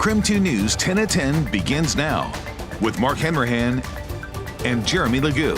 KREM 2 News 10 at 10 begins now with Mark Henrahan and Jeremy Legoo.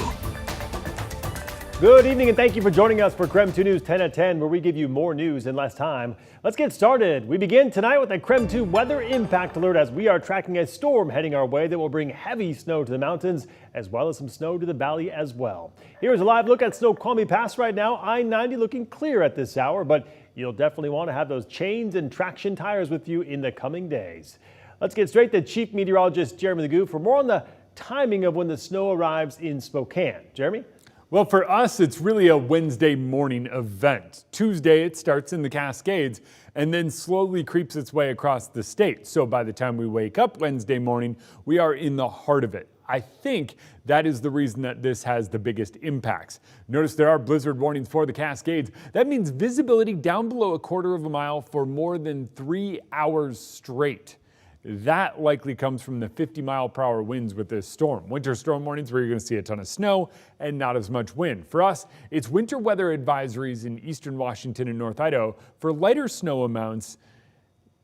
Good evening and thank you for joining us for KREM 2 News 10 at 10, where we give you more news in less time. Let's get started. We begin tonight with a KREM 2 weather impact alert as we are tracking a storm heading our way that will bring heavy snow to the mountains as well as some snow to the valley as well. Here's a live look at Snoqualmie Pass right now. I-90 looking clear at this hour, but you'll definitely want to have those chains and traction tires with you in the coming days. Let's get straight to Chief Meteorologist Jeremy Legoo for more on the timing of when the snow arrives in Spokane. Jeremy? Well, for us, it's really a Wednesday morning event. Tuesday, it starts in the Cascades and then slowly creeps its way across the state. So by the time we wake up Wednesday morning, we are in the heart of it. I think that is the reason that this has the biggest impacts. Notice there are blizzard warnings for the Cascades. That means visibility down below a quarter of a mile for more than 3 hours straight. That likely comes from the 50-mile-per-hour winds with this storm. Winter storm warnings where you're going to see a ton of snow and not as much wind. For us, it's winter weather advisories in eastern Washington and North Idaho for lighter snow amounts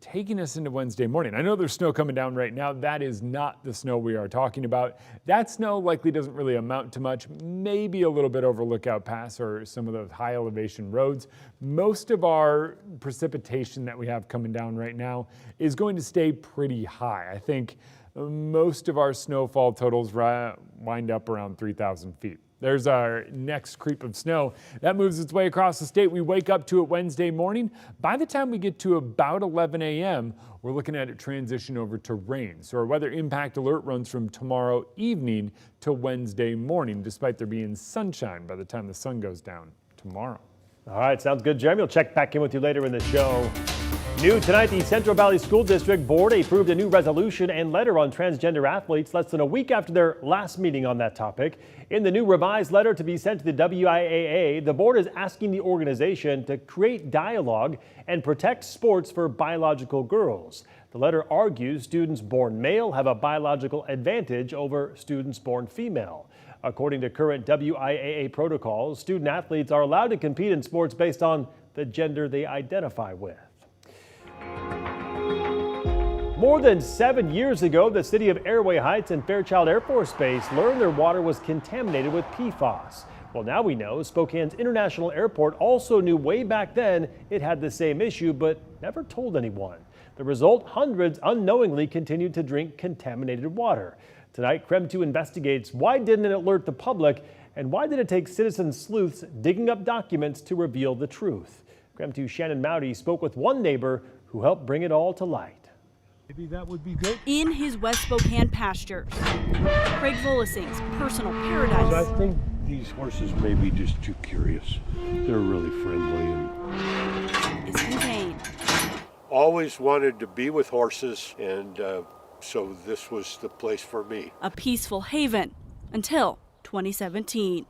taking us into Wednesday morning. I know there's snow coming down right now. That is not the snow we are talking about. That snow likely doesn't really amount to much, maybe a little bit over Lookout Pass or some of those high elevation roads. Most of our precipitation that we have coming down right now is going to stay pretty high. I think most of our snowfall totals wind up around 3,000 feet. There's our next creep of snow. That moves its way across the state. We wake up to it Wednesday morning. By the time we get to about 11 a.m., we're looking at it transition over to rain. So our weather impact alert runs from tomorrow evening to Wednesday morning, despite there being sunshine by the time the sun goes down tomorrow. All right, sounds good, Jeremy. We'll check back in with you later in the show. New tonight, the Central Valley School District Board approved a new resolution and letter on transgender athletes less than a week after their last meeting on that topic. In the new revised letter to be sent to the WIAA, the board is asking the organization to create dialogue and protect sports for biological girls. The letter argues students born male have a biological advantage over students born female. According to current WIAA protocols, student athletes are allowed to compete in sports based on the gender they identify with. More than 7 years ago, the city of Airway Heights and Fairchild Air Force Base learned their water was contaminated with PFAS. Well, now we know Spokane's International Airport also knew way back then it had the same issue, but never told anyone. The result, hundreds unknowingly continued to drink contaminated water. Tonight, KREM 2 investigates why didn't it alert the public and why did it take citizen sleuths digging up documents to reveal the truth. KREM 2 Shannon Mowdy spoke with one neighbor who helped bring it all to light. Maybe that would be good. In his West Spokane pastures, Craig Volasing's personal paradise. I think these horses may be just too curious. They're really friendly and Is contained. always wanted to be with horses, and so this was the place for me. A peaceful haven until 2017,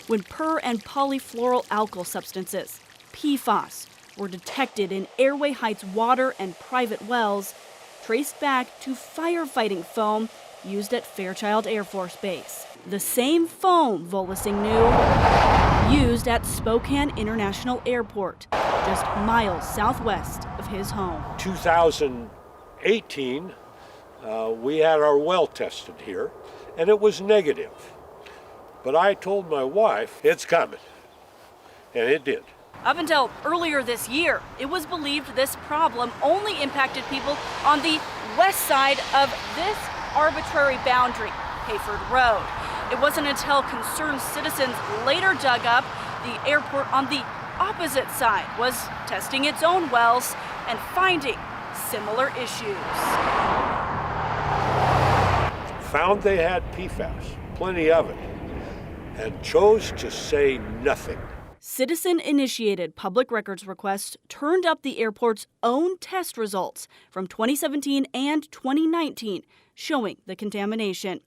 when per and polyfluoroalkyl substances, PFAS, were detected in Airway Heights water and private wells, traced back to firefighting foam used at Fairchild Air Force Base. The same foam, Volasing knew, used at Spokane International Airport, just miles southwest of his home. 2018, we had our well tested here, and it was negative. But I told my wife, it's coming, and it did. Up until earlier this year, it was believed this problem only impacted people on the west side of this arbitrary boundary, Hayford Road. It wasn't until concerned citizens later dug up the airport on the opposite side was testing its own wells and finding similar issues. Found they had PFAS, plenty of it, and chose to say nothing. Citizen-initiated public records requests turned up the airport's own test results from 2017 and 2019, showing the contamination.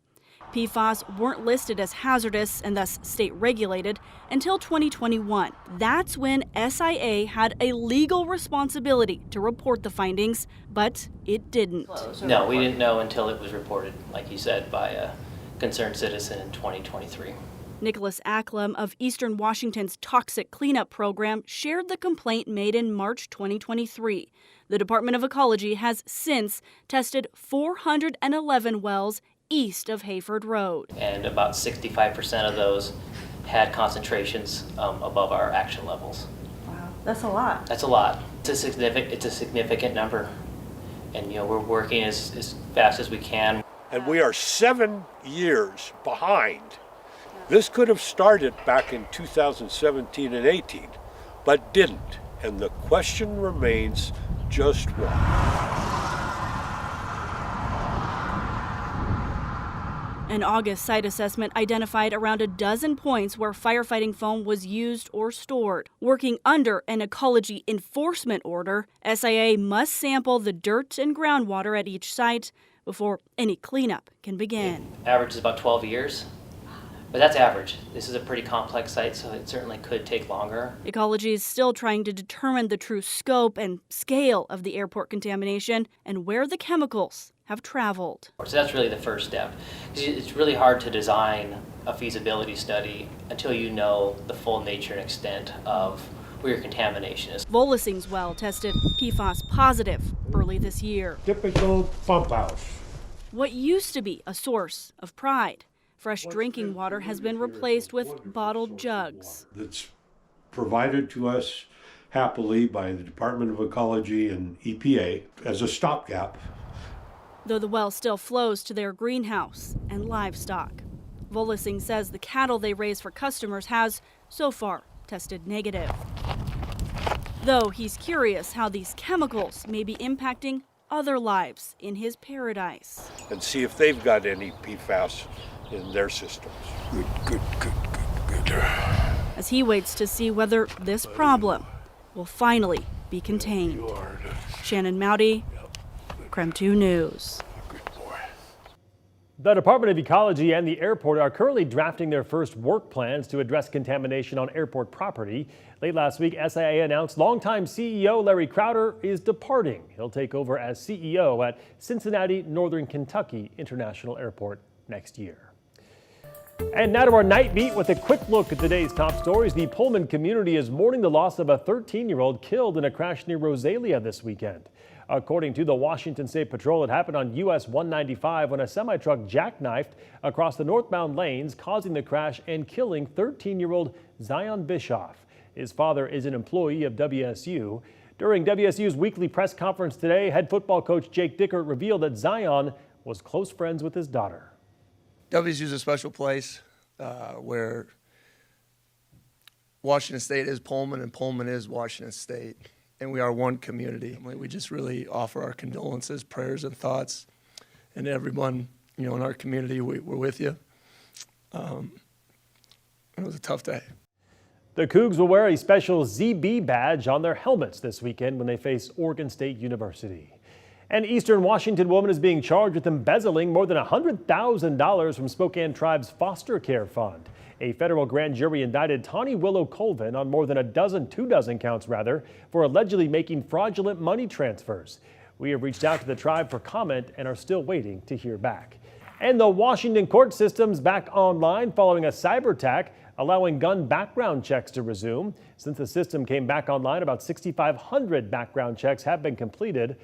PFAS weren't listed as hazardous and thus state-regulated until 2021. That's when SIA had a legal responsibility to report the findings, but it didn't. No, we didn't know until it was reported, like you said, by a concerned citizen in 2023. Nicholas Acklam of Eastern Washington's Toxic Cleanup Program shared the complaint made in March 2023. The Department of Ecology has since tested 411 wells east of Hayford Road. And about 65% of those had concentrations above our action levels. Wow, that's a lot. That's a lot. It's a significant number. And we're working as fast as we can. And we are 7 years behind. This could have started back in 2017 and 18, but didn't. And the question remains, just why? An August site assessment identified around a dozen points where firefighting foam was used or stored. Working under an ecology enforcement order, SIA must sample the dirt and groundwater at each site before any cleanup can begin. Average is about 12 years, but that's average. This is a pretty complex site, so it certainly could take longer. Ecology is still trying to determine the true scope and scale of the airport contamination and where the chemicals have traveled. So that's really the first step. It's really hard to design a feasibility study until you know the full nature and extent of where your contamination is. Volasing's well tested PFAS positive early this year. Typical pump house. What used to be a source of pride, fresh drinking water has been replaced with bottled jugs. That's provided to us happily by the Department of Ecology and EPA as a stopgap. Though the well still flows to their greenhouse and livestock. Volasing says the cattle they raise for customers has, so far, tested negative. Though he's curious how these chemicals may be impacting other lives in his paradise. And see if they've got any PFAS in their systems. Good. As he waits to see whether this problem will finally be contained. Shannon Mowdy, KREM 2 News. The Department of Ecology and the airport are currently drafting their first work plans to address contamination on airport property. Late last week, SIA announced longtime CEO Larry Crowder is departing. He'll take over as CEO at Cincinnati Northern Kentucky International Airport next year. And now to our night beat with a quick look at today's top stories. The Pullman community is mourning the loss of a 13-year-old killed in a crash near Rosalia this weekend. According to the Washington State Patrol, it happened on US 195 when a semi-truck jackknifed across the northbound lanes, causing the crash and killing 13-year-old Zion Bischoff. His father is an employee of WSU. During WSU's weekly press conference today, head football coach Jake Dickert revealed that Zion was close friends with his daughter. WSU is a special place where Washington State is Pullman and Pullman is Washington State. And we are one community. We just really offer our condolences, prayers, and thoughts. And everyone, in our community, we're with you. It was a tough day. The Cougs will wear a special ZB badge on their helmets this weekend when they face Oregon State University. An Eastern Washington woman is being charged with embezzling more than $100,000 from Spokane Tribe's foster care fund. A federal grand jury indicted Tawny Willow Colvin on more than two dozen counts for allegedly making fraudulent money transfers. We have reached out to the tribe for comment and are still waiting to hear back. And the Washington court system's back online following a cyber attack, allowing gun background checks to resume. Since the system came back online, about 6,500 background checks have been completed.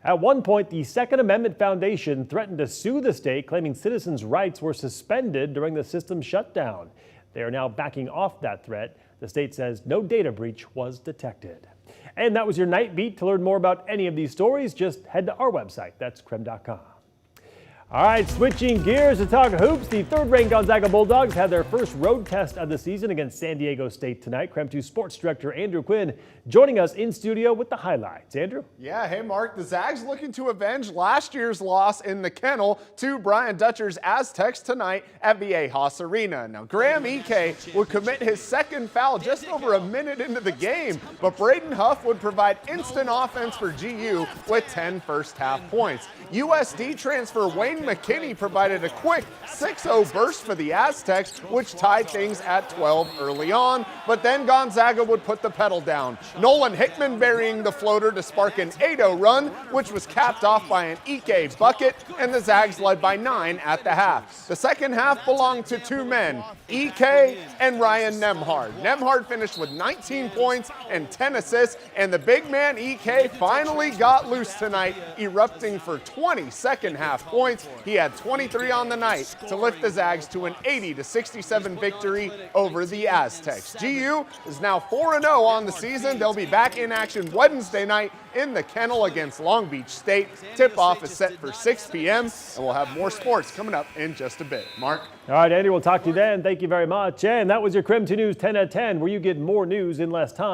At one point, the Second Amendment Foundation threatened to sue the state, claiming citizens' rights were suspended during the system's shutdown. They are now backing off that threat. The state says no data breach was detected. And that was your Night Beat. To learn more about any of these stories, just head to our website. That's KREM.com. All right, switching gears to talk hoops. The third-ranked Gonzaga Bulldogs had their first road test of the season against San Diego State tonight. KREM 2 Sports Director Andrew Quinn joining us in studio with the highlights. Andrew? Yeah, hey Mark, the Zags looking to avenge last year's loss in the kennel to Brian Dutcher's Aztecs tonight at Viejas Arena. Now, Graham Ike would commit his second foul just over a minute into the game, but Braden Huff would provide instant offense for GU with 10 first-half points. USD transfer Wayne McKinney provided a quick 6-0 burst for the Aztecs, which tied things at 12 early on, but then Gonzaga would put the pedal down. Nolan Hickman burying the floater to spark an 8-0 run, which was capped off by an Ike bucket, and the Zags led by 9 at the half. The second half belonged to two men, Ike and Ryan Nemhard. Nemhard finished with 19 points and 10 assists, and the big man Ike finally got loose tonight, erupting for 20 second half points. He had 23 on the night to lift the Zags to an 80-67 victory over the Aztecs. GU is now 4-0 on the season. They'll be back in action Wednesday night in the Kennel against Long Beach State. Tip-off is set for 6 p.m., and we'll have more sports coming up in just a bit. Mark? All right, Andy, we'll talk to you then. Thank you very much. And that was your KREM 2 News 10 at 10, where you get more news in less time.